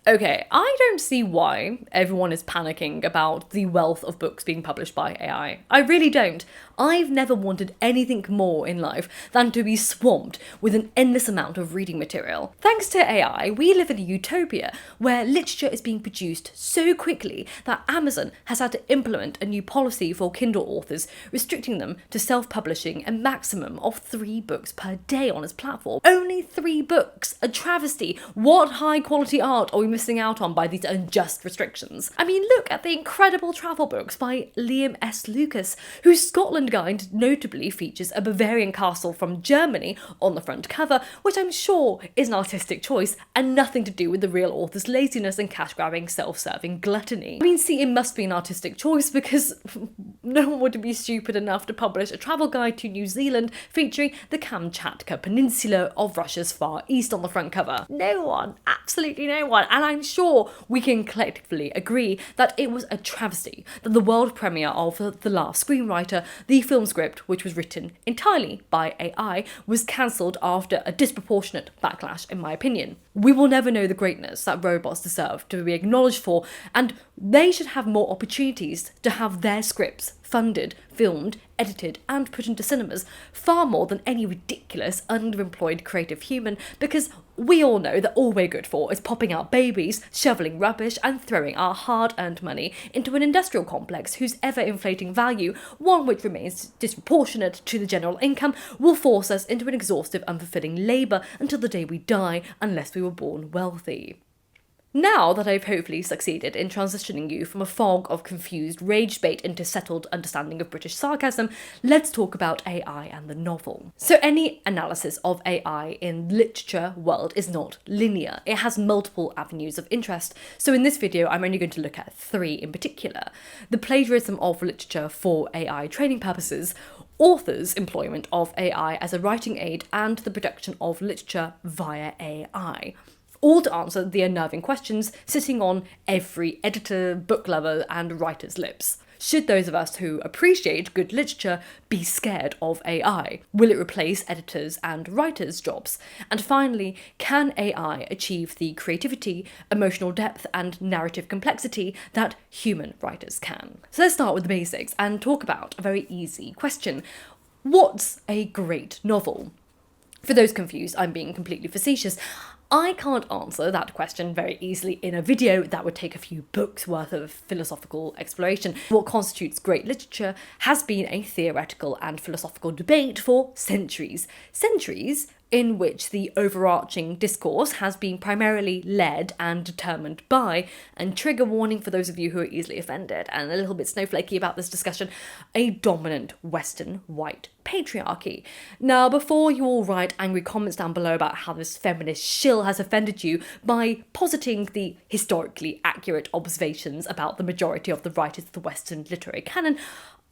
Okay, I don't see why everyone is panicking about the wealth of books being published by AI. I really don't. I've never wanted anything more in life than to be swamped with an endless amount of reading material. Thanks to AI, we live in a utopia where literature is being produced so quickly that Amazon has had to implement a new policy for Kindle authors, restricting them to self-publishing a maximum of 3 books per day on its platform. Only 3 books! A travesty! What high-quality art are we missing out on by these unjust restrictions? I mean, look at the incredible travel books by Liam S. Lucas, whose Scotland Guide notably features a Bavarian castle from Germany on the front cover, which I'm sure is an artistic choice and nothing to do with the real author's laziness and cash-grabbing, self-serving gluttony. I mean, see, it must be an artistic choice because no one would be stupid enough to publish a travel guide to New Zealand featuring the Kamchatka Peninsula of Russia's Far East on the front cover. No one, absolutely no one, and I'm sure we can collectively agree that it was a travesty that the world premiere of The Last Screenwriter, the film script, which was written entirely by AI, was cancelled after a disproportionate backlash, in my opinion. We will never know the greatness that robots deserve to be acknowledged for, and they should have more opportunities to have their scripts funded, filmed, edited and put into cinemas, far more than any ridiculous underemployed creative human, because we all know that all we're good for is popping out babies, shoveling rubbish and throwing our hard-earned money into an industrial complex whose ever-inflating value, one which remains disproportionate to the general income, will force us into an exhaustive, unfulfilling labour until the day we die, unless we were born wealthy. Now that I've hopefully succeeded in transitioning you from a fog of confused rage bait into settled understanding of British sarcasm, let's talk about AI and the novel. So any analysis of AI in literature world is not linear. It has multiple avenues of interest. So in this video, I'm only going to look at 3 in particular: the plagiarism of literature for AI training purposes, authors' employment of AI as a writing aid, and the production of literature via AI. All to answer the unnerving questions sitting on every editor, book lover and writer's lips. Should those of us who appreciate good literature be scared of AI? Will it replace editors' and writers' jobs? And finally, can AI achieve the creativity, emotional depth and narrative complexity that human writers can? So let's start with the basics and talk about a very easy question. What's a great novel? For those confused, I'm being completely facetious. I can't answer that question very easily in a video that would take a few books worth of philosophical exploration. What constitutes great literature has been a theoretical and philosophical debate for centuries. Centuries in which the overarching discourse has been primarily led and determined by, and trigger warning for those of you who are easily offended and a little bit snowflakey about this discussion, a dominant Western white patriarchy. Now, before you all write angry comments down below about how this feminist shill has offended you by positing the historically accurate observations about the majority of the writers of the Western literary canon,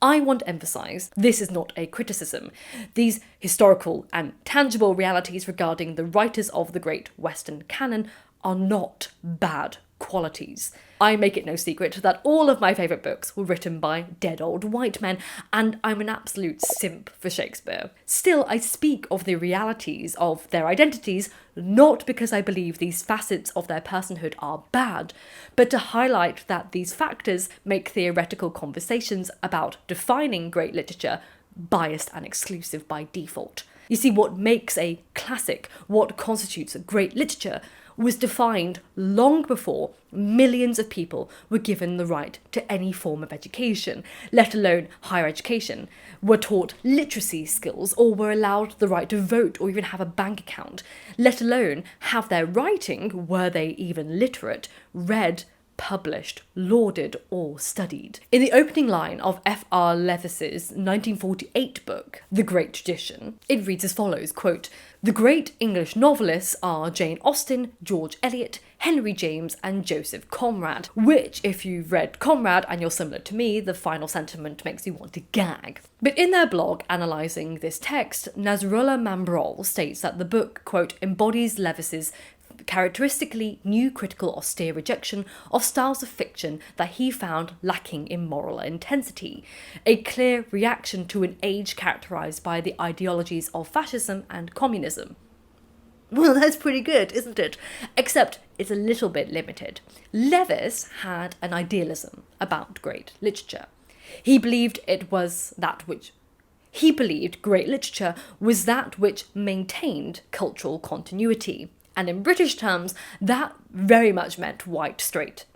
I want to emphasise this is not a criticism. These historical and tangible realities regarding the writers of the great Western canon are not bad qualities. I make it no secret that all of my favourite books were written by dead old white men, and I'm an absolute simp for Shakespeare. Still, I speak of the realities of their identities not because I believe these facets of their personhood are bad, but to highlight that these factors make theoretical conversations about defining great literature biased and exclusive by default. You see, what makes a classic, what constitutes a great literature, was defined long before millions of people were given the right to any form of education, let alone higher education, were taught literacy skills or were allowed the right to vote or even have a bank account, let alone have their writing, were they even literate, read, published, lauded or studied. In the opening line of F.R. Leavis's 1948 book, The Great Tradition, it reads as follows, quote, "The great English novelists are Jane Austen, George Eliot, Henry James and Joseph Conrad," which, if you've read Conrad and you're similar to me, the final sentiment makes you want to gag. But in their blog analysing this text, Nasrullah Mambrol states that the book, quote, embodies Leavis's characteristically new critical austere rejection of styles of fiction that he found lacking in moral intensity, a clear reaction to an age characterised by the ideologies of fascism and communism. Well, that's pretty good, isn't it? Except is a little bit limited. Lewis had an idealism about great literature. He believed great literature was that which maintained cultural continuity. And in British terms, that very much meant white, straight,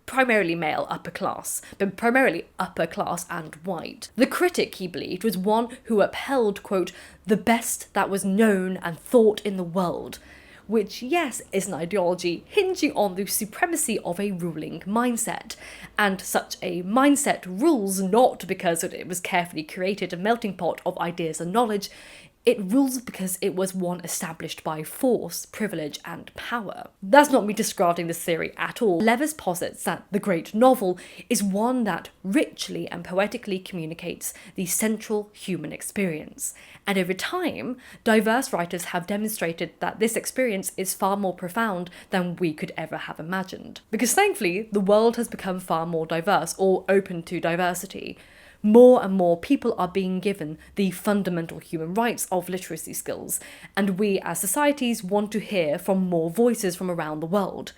primarily male, upper class, but primarily upper class and white. The critic, he believed, was one who upheld, quote, the best that was known and thought in the world, which, yes, is an ideology hinging on the supremacy of a ruling mindset. And such a mindset rules not because it was carefully created a melting pot of ideas and knowledge. It rules because it was one established by force, privilege, and power. That's not me discarding this theory at all. Lewis posits that the great novel is one that richly and poetically communicates the central human experience. And over time, diverse writers have demonstrated that this experience is far more profound than we could ever have imagined. Because thankfully, the world has become far more diverse, or open to diversity. More and more people are being given the fundamental human rights of literacy skills, and we as societies want to hear from more voices from around the world.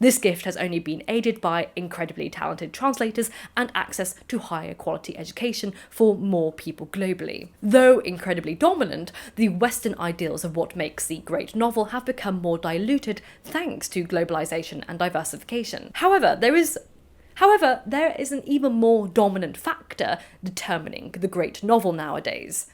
This gift has only been aided by incredibly talented translators and access to higher quality education for more people globally. Though incredibly dominant, the Western ideals of what makes the great novel have become more diluted thanks to globalization and diversification. However, there is an even more dominant factor determining the great novel nowadays: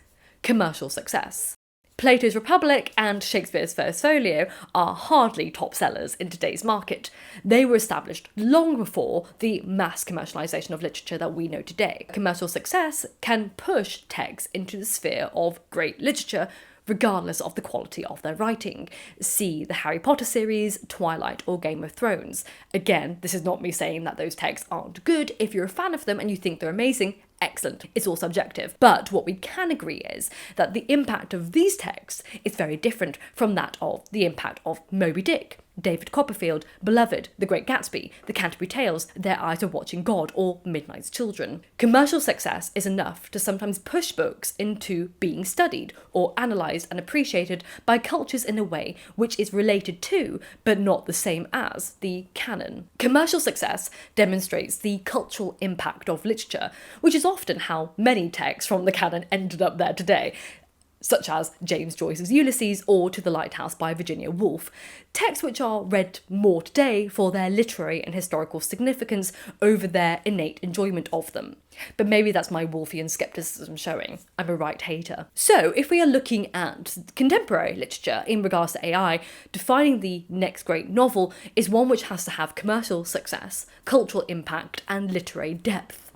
commercial success. Plato's Republic and Shakespeare's First Folio are hardly top sellers in today's market. They were established long before the mass commercialisation of literature that we know today. Commercial success can push texts into the sphere of great literature, regardless of the quality of their writing. See the Harry Potter series, Twilight, or Game of Thrones. Again, this is not me saying that those texts aren't good. If you're a fan of them and you think they're amazing, excellent. It's all subjective. But what we can agree is that the impact of these texts is very different from that of the impact of Moby Dick, David Copperfield, Beloved, The Great Gatsby, The Canterbury Tales, Their Eyes Are Watching God, or Midnight's Children. Commercial success is enough to sometimes push books into being studied or analysed and appreciated by cultures in a way which is related to, but not the same as, the canon. Commercial success demonstrates the cultural impact of literature, which is often how many texts from the canon ended up there today, such as James Joyce's Ulysses or To the Lighthouse by Virginia Woolf, texts which are read more today for their literary and historical significance over their innate enjoyment of them. But maybe that's my Woolfian scepticism showing. I'm a right hater. So if we are looking at contemporary literature in regards to AI, defining the next great novel is one which has to have commercial success, cultural impact, and literary depth.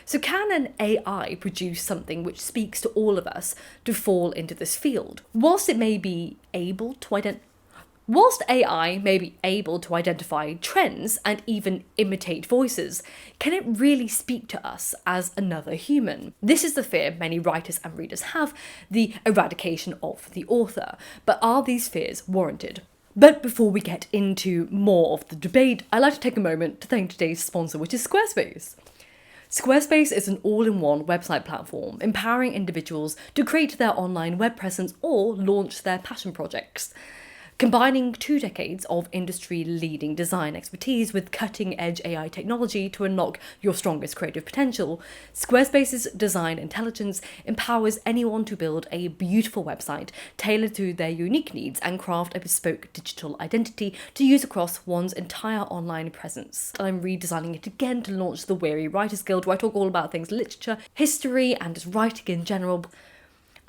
So can an AI produce something which speaks to all of us to fall into this field? Whilst AI may be able to identify trends and even imitate voices, can it really speak to us as another human? This is the fear many writers and readers have, the eradication of the author. But are these fears warranted? But before we get into more of the debate, I'd like to take a moment to thank today's sponsor, which is Squarespace. Squarespace is an all-in-one website platform empowering individuals to create their online web presence or launch their passion projects. Combining 2 decades of industry-leading design expertise with cutting-edge AI technology to unlock your strongest creative potential, Squarespace's design intelligence empowers anyone to build a beautiful website tailored to their unique needs and craft a bespoke digital identity to use across one's entire online presence. I'm redesigning it again to launch the Weary Writers Guild, where I talk all about things literature, history, and just writing in general.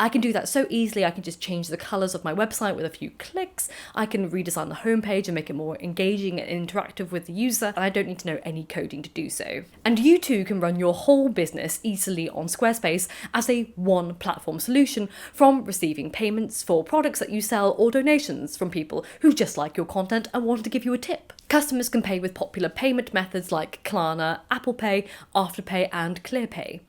I can do that so easily. I can just change the colours of my website with a few clicks. I can redesign the homepage and make it more engaging and interactive with the user, and I don't need to know any coding to do so. And you too can run your whole business easily on Squarespace as a one-platform solution, from receiving payments for products that you sell or donations from people who just like your content and want to give you a tip. Customers can pay with popular payment methods like Klarna, Apple Pay, Afterpay, and ClearPay.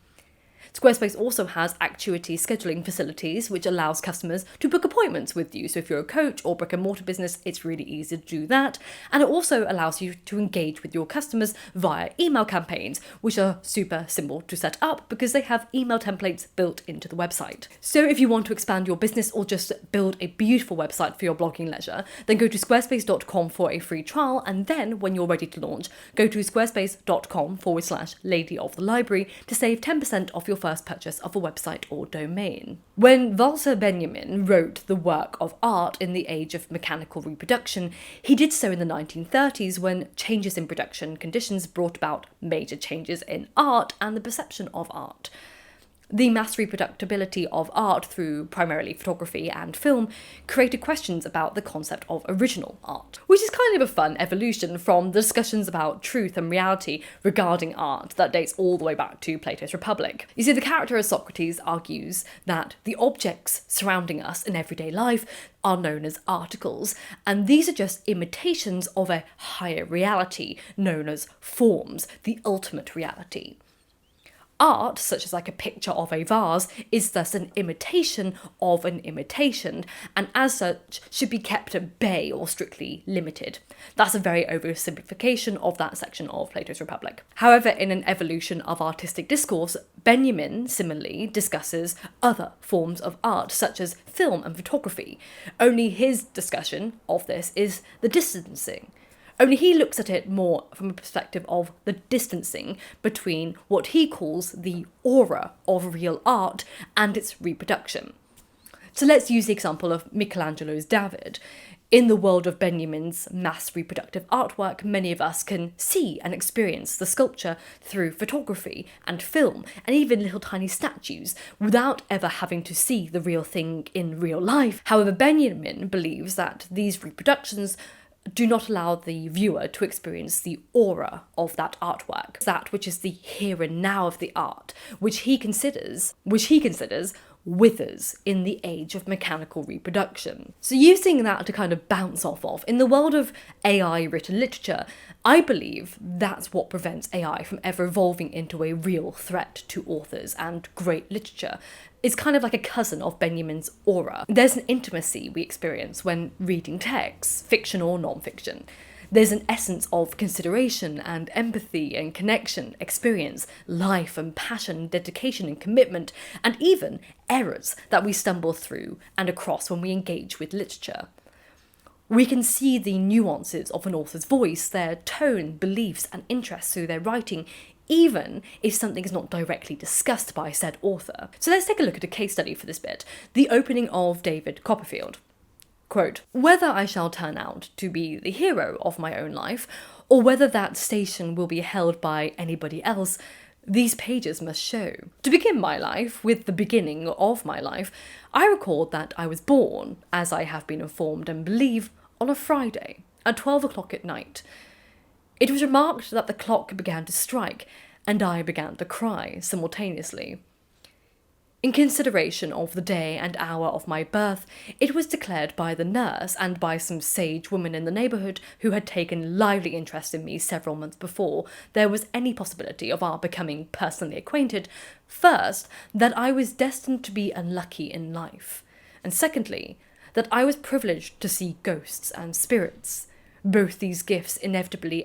Squarespace also has Actuity scheduling facilities, which allows customers to book appointments with you. So if you're a coach or brick and mortar business, it's really easy to do that. And it also allows you to engage with your customers via email campaigns, which are super simple to set up because they have email templates built into the website. So if you want to expand your business or just build a beautiful website for your blogging leisure, then go to squarespace.com for a free trial, and then when you're ready to launch, go to squarespace.com/lady of the library to save 10% off your first purchase of a website or domain. When Walter Benjamin wrote the work of art in the age of mechanical reproduction, he did so in the 1930s when changes in production conditions brought about major changes in art and the perception of art. The mass reproducibility of art through primarily photography and film created questions about the concept of original art, which is kind of a fun evolution from the discussions about truth and reality regarding art that dates all the way back to Plato's Republic. You see, the character of Socrates argues that the objects surrounding us in everyday life are known as articles, and these are just imitations of a higher reality known as forms, the ultimate reality. Art, such as like a picture of a vase, is thus an imitation of an imitation, and as such should be kept at bay or strictly limited. That's a very oversimplification of that section of Plato's Republic. However, in an evolution of artistic discourse, Benjamin similarly discusses other forms of art, such as film and photography. Only his discussion of this is the distancing. Only he looks at it more from a perspective of the distancing between what he calls the aura of real art and its reproduction. So let's use the example of Michelangelo's David. In the world of Benjamin's mass reproductive artwork, many of us can see and experience the sculpture through photography and film and even little tiny statues without ever having to see the real thing in real life. However, Benjamin believes that these reproductions do not allow the viewer to experience the aura of that artwork, that which is the here and now of the art, which he considers withers in the age of mechanical reproduction. So using that to kind of bounce off of, in the world of AI written literature, I believe that's what prevents AI from ever evolving into a real threat to authors and great literature. It's kind of like a cousin of Benjamin's aura. There's an intimacy we experience when reading texts, fiction or non-fiction. There's an essence of consideration and empathy and connection, experience, life and passion, dedication and commitment, and even errors that we stumble through and across when we engage with literature. We can see the nuances of an author's voice, their tone, beliefs and interests through their writing, even if something is not directly discussed by said author. So let's take a look at a case study for this bit, the opening of David Copperfield. Quote, "Whether I shall turn out to be the hero of my own life, or whether that station will be held by anybody else, these pages must show. To begin my life, with the beginning of my life, I record that I was born, as I have been informed and believe, on a Friday, at 12 o'clock at night. It was remarked that the clock began to strike, and I began to cry simultaneously. In consideration of the day and hour of my birth, it was declared by the nurse and by some sage women in the neighbourhood who had taken lively interest in me several months before there was any possibility of our becoming personally acquainted, first, that I was destined to be unlucky in life, and secondly, that I was privileged to see ghosts and spirits, both these gifts inevitably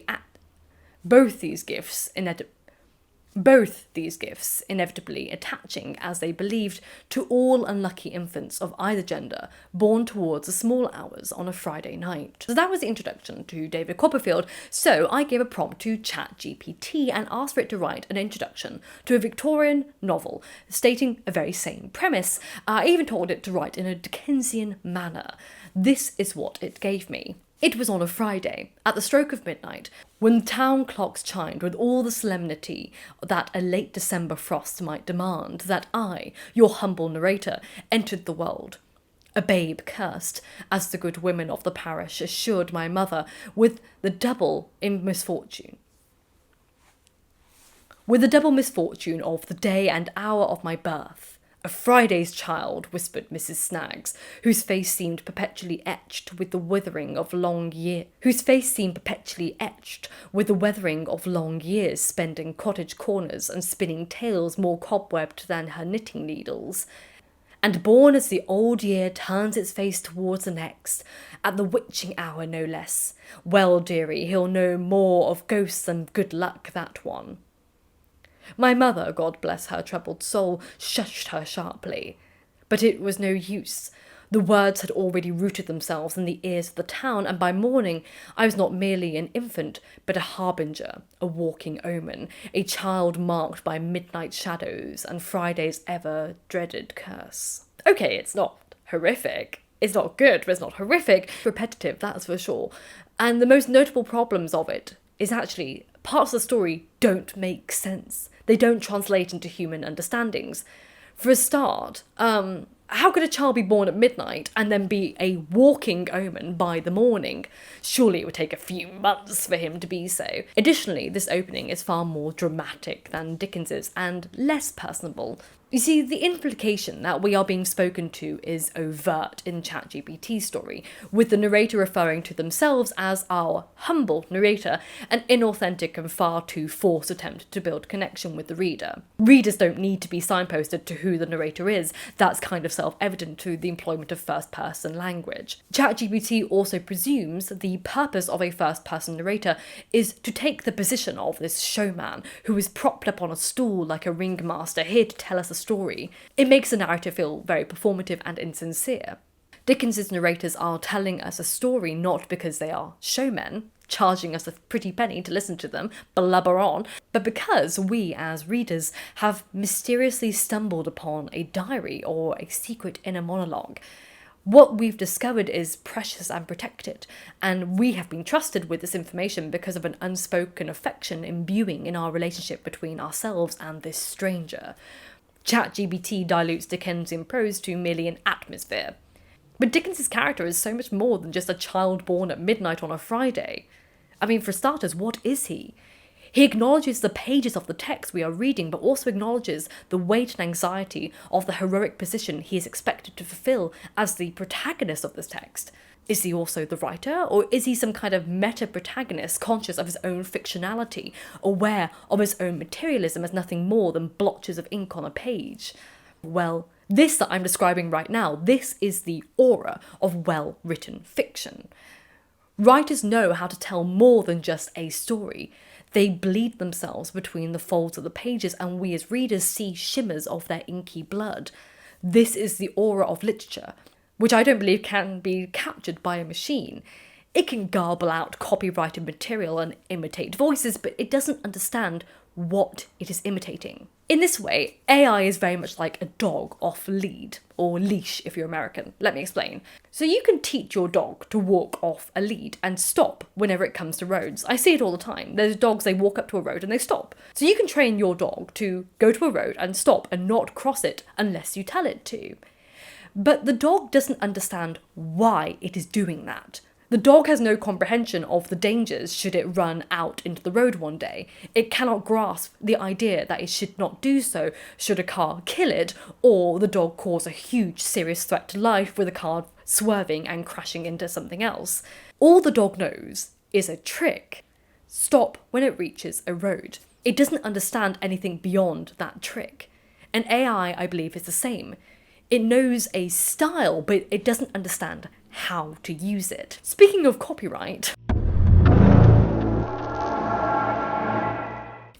attaching, as they believed, to all unlucky infants of either gender born towards the small hours on a Friday night." So that was the introduction to David Copperfield. So I gave a prompt to ChatGPT and asked for it to write an introduction to a Victorian novel stating a very same premise. I even told it to write in a Dickensian manner. This is what it gave me. It was on a Friday, at the stroke of midnight, when the town clocks chimed with all the solemnity that a late December frost might demand, that I, your humble narrator, entered the world. A babe cursed, as the good women of the parish assured my mother, with the double misfortune of the day and hour of my birth, "A Friday's child," whispered Mrs. Snaggs, whose face seemed perpetually etched with the weathering of long years spent in cottage corners and spinning tales more cobwebbed than her knitting needles. "And born as the old year turns its face towards the next, at the witching hour no less. Well, dearie, he'll know more of ghosts than good luck, that one." My mother, God bless her troubled soul, shushed her sharply. But it was no use. The words had already rooted themselves in the ears of the town, and by morning I was not merely an infant, but a harbinger, a walking omen, a child marked by midnight shadows and Friday's ever-dreaded curse. Okay, it's not horrific. It's not good, but it's not horrific. Repetitive, that's for sure. And the most notable problems of it is actually parts of the story don't make sense. They don't translate into human understandings. For a start, how could a child be born at midnight and then be a walking omen by the morning? Surely it would take a few months for him to be so. Additionally, this opening is far more dramatic than Dickens's and less personable. You see, the implication that we are being spoken to is overt in ChatGPT's story, with the narrator referring to themselves as our humble narrator, an inauthentic and far too forced attempt to build connection with the reader. Readers don't need to be signposted to who the narrator is. That's kind of self-evident through the employment of first-person language. ChatGPT also presumes the purpose of a first-person narrator is to take the position of this showman who is propped up on a stool like a ringmaster, here to tell us a story. It makes the narrative feel very performative and insincere. Dickens's narrators are telling us a story not because they are showmen, charging us a pretty penny to listen to them blubber on, but because we as readers have mysteriously stumbled upon a diary or a secret inner monologue. What we've discovered is precious and protected, and we have been trusted with this information because of an unspoken affection imbuing in our relationship between ourselves and this stranger. ChatGPT dilutes Dickensian prose to merely an atmosphere. But Dickens's character is so much more than just a child born at midnight on a Friday. I mean, for starters, what is he? He acknowledges the pages of the text we are reading, but also acknowledges the weight and anxiety of the heroic position he is expected to fulfill as the protagonist of this text. Is he also the writer, or is he some kind of meta-protagonist conscious of his own fictionality, aware of his own materialism as nothing more than blotches of ink on a page? Well, this that I'm describing right now, this is the aura of well-written fiction. Writers know how to tell more than just a story. They bleed themselves between the folds of the pages, and we as readers see shimmers of their inky blood. This is the aura of literature, which I don't believe can be captured by a machine. It can garble out copyrighted material and imitate voices, but it doesn't understand what it is imitating. In this way, AI is very much like a dog off lead, or leash if you're American. Let me explain. So you can teach your dog to walk off a lead and stop whenever it comes to roads. I see it all the time. There's dogs, they walk up to a road and they stop. So you can train your dog to go to a road and stop and not cross it unless you tell it to. But the dog doesn't understand why it is doing that. The dog has no comprehension of the dangers should it run out into the road one day. It cannot grasp the idea that it should not do so should a car kill it, or the dog cause a huge serious threat to life with a car swerving and crashing into something else. All the dog knows is a trick. Stop when it reaches a road. It doesn't understand anything beyond that trick. And AI, I believe, is the same. It knows a style, but it doesn't understand how to use it. Speaking of copyright,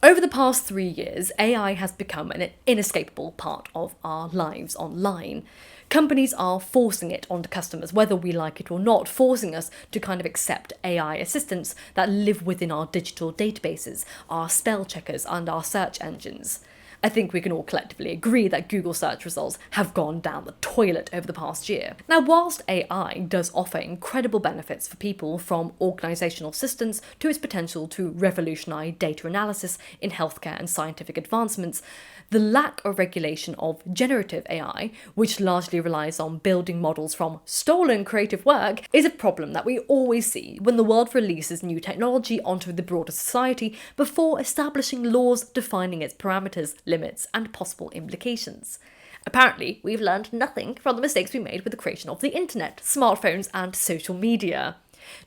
over the past 3 years, AI has become an inescapable part of our lives online. Companies are forcing it onto customers, whether we like it or not, forcing us to kind of accept AI assistants that live within our digital databases, our spell checkers and our search engines. I think we can all collectively agree that Google search results have gone down the toilet over the past year. Now, whilst AI does offer incredible benefits for people, from organisational assistance to its potential to revolutionise data analysis in healthcare and scientific advancements, the lack of regulation of generative AI, which largely relies on building models from stolen creative work, is a problem that we always see when the world releases new technology onto the broader society before establishing laws defining its parameters, limits, and possible implications. Apparently, we've learned nothing from the mistakes we made with the creation of the internet, smartphones, and social media.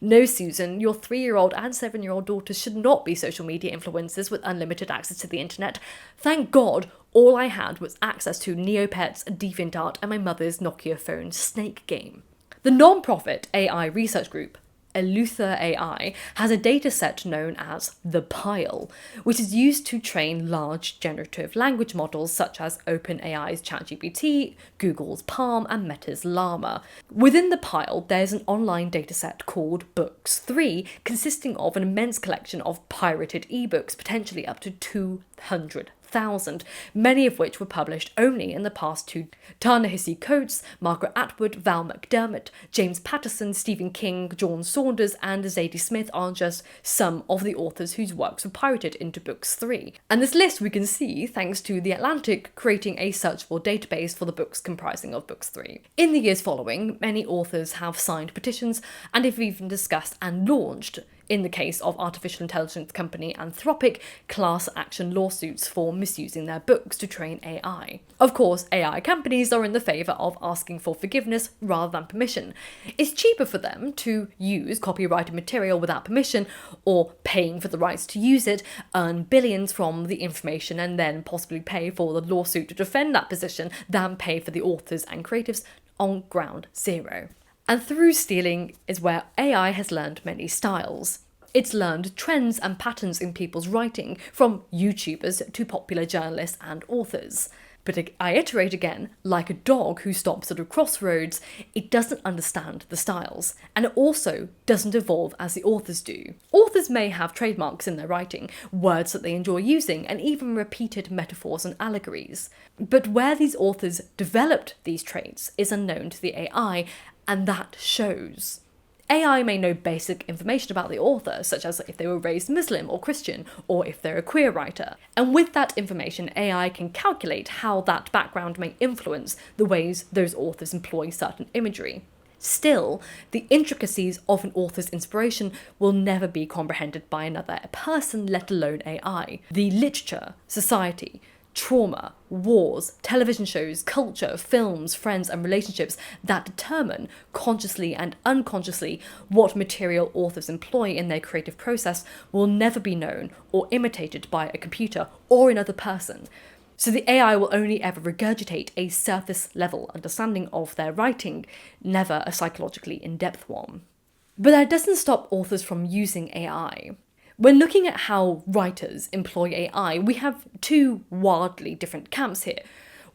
No, Susan, your 3-year-old and 7-year-old daughters should not be social media influencers with unlimited access to the internet. Thank God, all I had was access to Neopets, DeviantArt, and my mother's Nokia phone Snake game. The non-profit AI research group, Eleuther AI, has a dataset known as the Pile, which is used to train large generative language models such as OpenAI's ChatGPT, Google's Palm, and Meta's Llama. Within the Pile, there's an online dataset called Books 3, consisting of an immense collection of pirated ebooks, potentially up to 200,000, many of which were published only in the past 2. Ta-Nehisi Coates, Margaret Atwood, Val McDermott, James Patterson, Stephen King, John Saunders, and Zadie Smith are just some of the authors whose works were pirated into Books 3. And this list we can see thanks to The Atlantic creating a searchable database for the books comprising of Books 3. In the years following, many authors have signed petitions and have even discussed and launched, in the case of artificial intelligence company Anthropic, class action lawsuits for misusing their books to train AI. Of course, AI companies are in the favour of asking for forgiveness rather than permission. It's cheaper for them to use copyrighted material without permission or paying for the rights to use it, earn billions from the information and then possibly pay for the lawsuit to defend that position than pay for the authors and creatives on ground zero. And through stealing is where AI has learned many styles. It's learned trends and patterns in people's writing, from YouTubers to popular journalists and authors. But I iterate again, like a dog who stops at a crossroads, it doesn't understand the styles, and it also doesn't evolve as the authors do. Authors may have trademarks in their writing, words that they enjoy using, and even repeated metaphors and allegories. But where these authors developed these traits is unknown to the AI, and that shows. AI may know basic information about the author, such as if they were raised Muslim or Christian, or if they're a queer writer. And with that information, AI can calculate how that background may influence the ways those authors employ certain imagery. Still, the intricacies of an author's inspiration will never be comprehended by another person, let alone AI. The literature, society, trauma, wars, television shows, culture, films, friends, and relationships that determine, consciously and unconsciously, what material authors employ in their creative process will never be known or imitated by a computer or another person. So the AI will only ever regurgitate a surface-level understanding of their writing, never a psychologically in-depth one. But that doesn't stop authors from using AI. When looking at how writers employ AI, we have two wildly different camps here.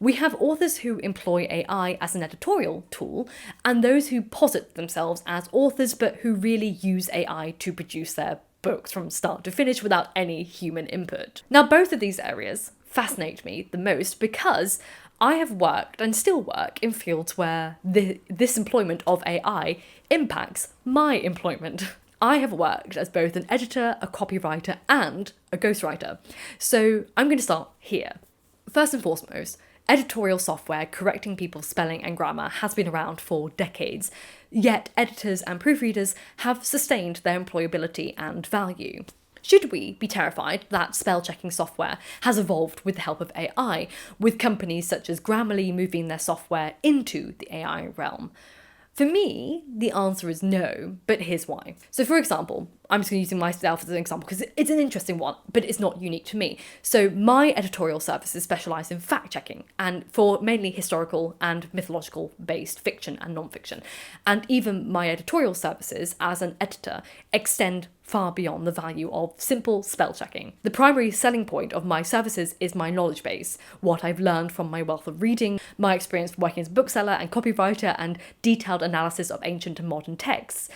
We have authors who employ AI as an editorial tool, and those who posit themselves as authors but who really use AI to produce their books from start to finish without any human input. Now, both of these areas fascinate me the most because I have worked and still work in fields where this employment of AI impacts my employment. I have worked as both an editor, a copywriter, and a ghostwriter. So I'm going to start here. First and foremost, editorial software correcting people's spelling and grammar has been around for decades, yet editors and proofreaders have sustained their employability and value. Should we be terrified that spell-checking software has evolved with the help of AI, with companies such as Grammarly moving their software into the AI realm? For me, the answer is no, but here's why. So for example, I'm just going to use myself as an example because it's an interesting one, but it's not unique to me. So my editorial services specialise in fact-checking and for mainly historical and mythological based fiction and non-fiction. And even my editorial services as an editor extend far beyond the value of simple spell checking. The primary selling point of my services is my knowledge base, what I've learned from my wealth of reading, my experience working as a bookseller and copywriter, and detailed analysis of ancient and modern texts.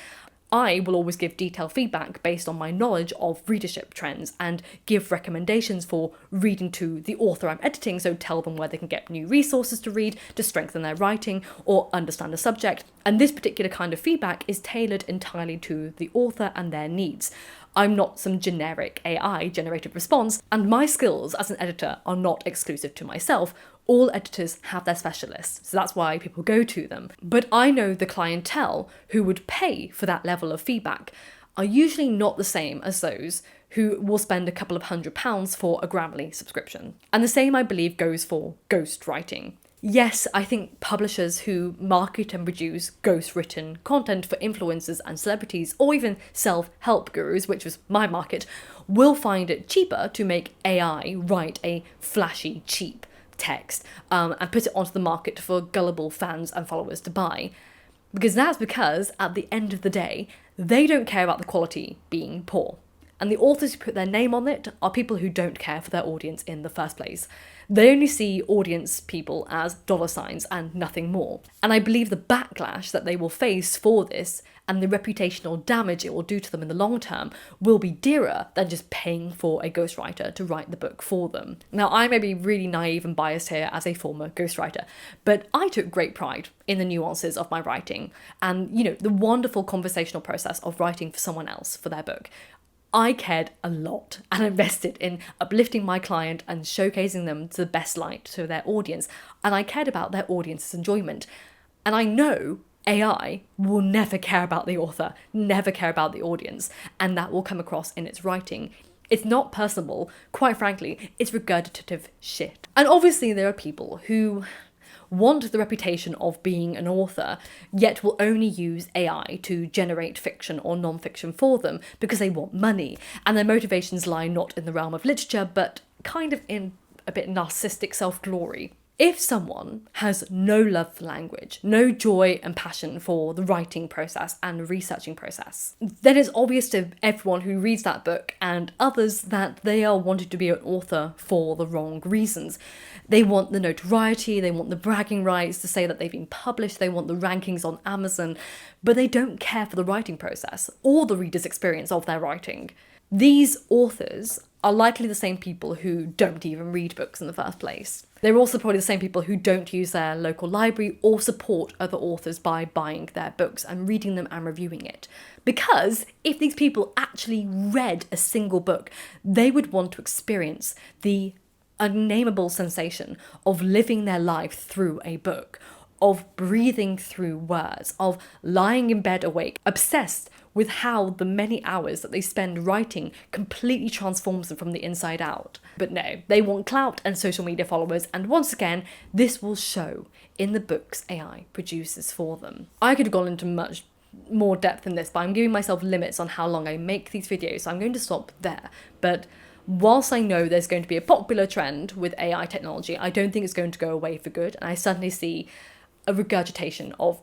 I will always give detailed feedback based on my knowledge of readership trends and give recommendations for reading to the author I'm editing, so tell them where they can get new resources to read to strengthen their writing or understand the subject. And this particular kind of feedback is tailored entirely to the author and their needs. I'm not some generic AI-generated response, and my skills as an editor are not exclusive to myself. All editors have their specialists, so that's why people go to them. But I know the clientele who would pay for that level of feedback are usually not the same as those who will spend a couple of £100 for a Grammarly subscription. And the same, I believe, goes for ghostwriting. Yes, I think publishers who market and produce ghost-written content for influencers and celebrities, or even self-help gurus, which was my market, will find it cheaper to make AI write a flashy, cheap text and put it onto the market for gullible fans and followers to buy. Because at the end of the day, they don't care about the quality being poor. And the authors who put their name on it are people who don't care for their audience in the first place. They only see audience people as dollar signs and nothing more. And I believe the backlash that they will face for this and the reputational damage it will do to them in the long term will be dearer than just paying for a ghostwriter to write the book for them. Now, I may be really naive and biased here as a former ghostwriter, but I took great pride in the nuances of my writing and, the wonderful conversational process of writing for someone else for their book. I cared a lot and invested in uplifting my client and showcasing them to the best light to their audience, and I cared about their audience's enjoyment. And I know AI will never care about the author, never care about the audience, and that will come across in its writing. It's not personable, quite frankly, it's regurgitative shit. And obviously there are people who want the reputation of being an author, yet will only use AI to generate fiction or non-fiction for them because they want money, and their motivations lie not in the realm of literature, but kind of in a bit narcissistic self-glory. If someone has no love for language, no joy and passion for the writing process and researching process, then it's obvious to everyone who reads that book and others that they are wanting to be an author for the wrong reasons. They want the notoriety, they want the bragging rights to say that they've been published, they want the rankings on Amazon, but they don't care for the writing process or the reader's experience of their writing. These authors are likely the same people who don't even read books in the first place. They're also probably the same people who don't use their local library or support other authors by buying their books and reading them and reviewing it. Because if these people actually read a single book, they would want to experience the unnameable sensation of living their life through a book, of breathing through words, of lying in bed awake, obsessed with how the many hours that they spend writing completely transforms them from the inside out. But no, they want clout and social media followers, and once again, this will show in the books AI produces for them. I could have gone into much more depth in this, but I'm giving myself limits on how long I make these videos, so I'm going to stop there. But whilst I know there's going to be a popular trend with AI technology, I don't think it's going to go away for good, and I suddenly see a regurgitation of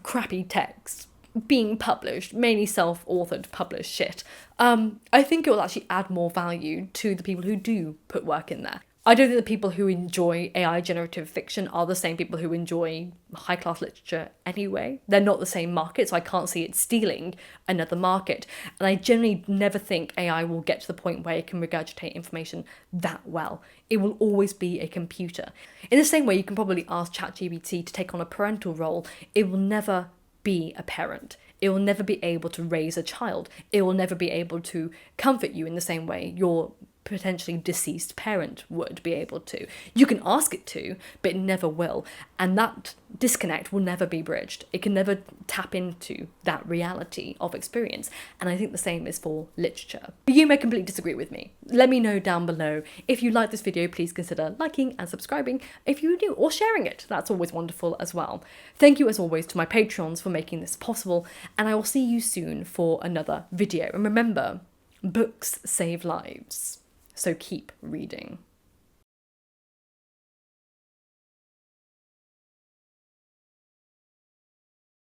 crappy text being published, mainly self-authored published shit. I think it will actually add more value to the people who do put work in there. I don't think the people who enjoy AI generative fiction are the same people who enjoy high-class literature anyway. They're not the same market, so I can't see it stealing another market. And I generally never think AI will get to the point where it can regurgitate information that well. It will always be a computer. In the same way, you can probably ask ChatGPT to take on a parental role. It will never be a parent. It will never be able to raise a child. It will never be able to comfort you in the same way your potentially deceased parent would be able to. You can ask it to, but it never will. And that disconnect will never be bridged. It can never tap into that reality of experience. And I think the same is for literature. You may completely disagree with me. Let me know down below. If you like this video, please consider liking and subscribing if you do, or sharing it. That's always wonderful as well. Thank you as always to my Patreons for making this possible, and I will see you soon for another video. And remember, books save lives. So keep reading.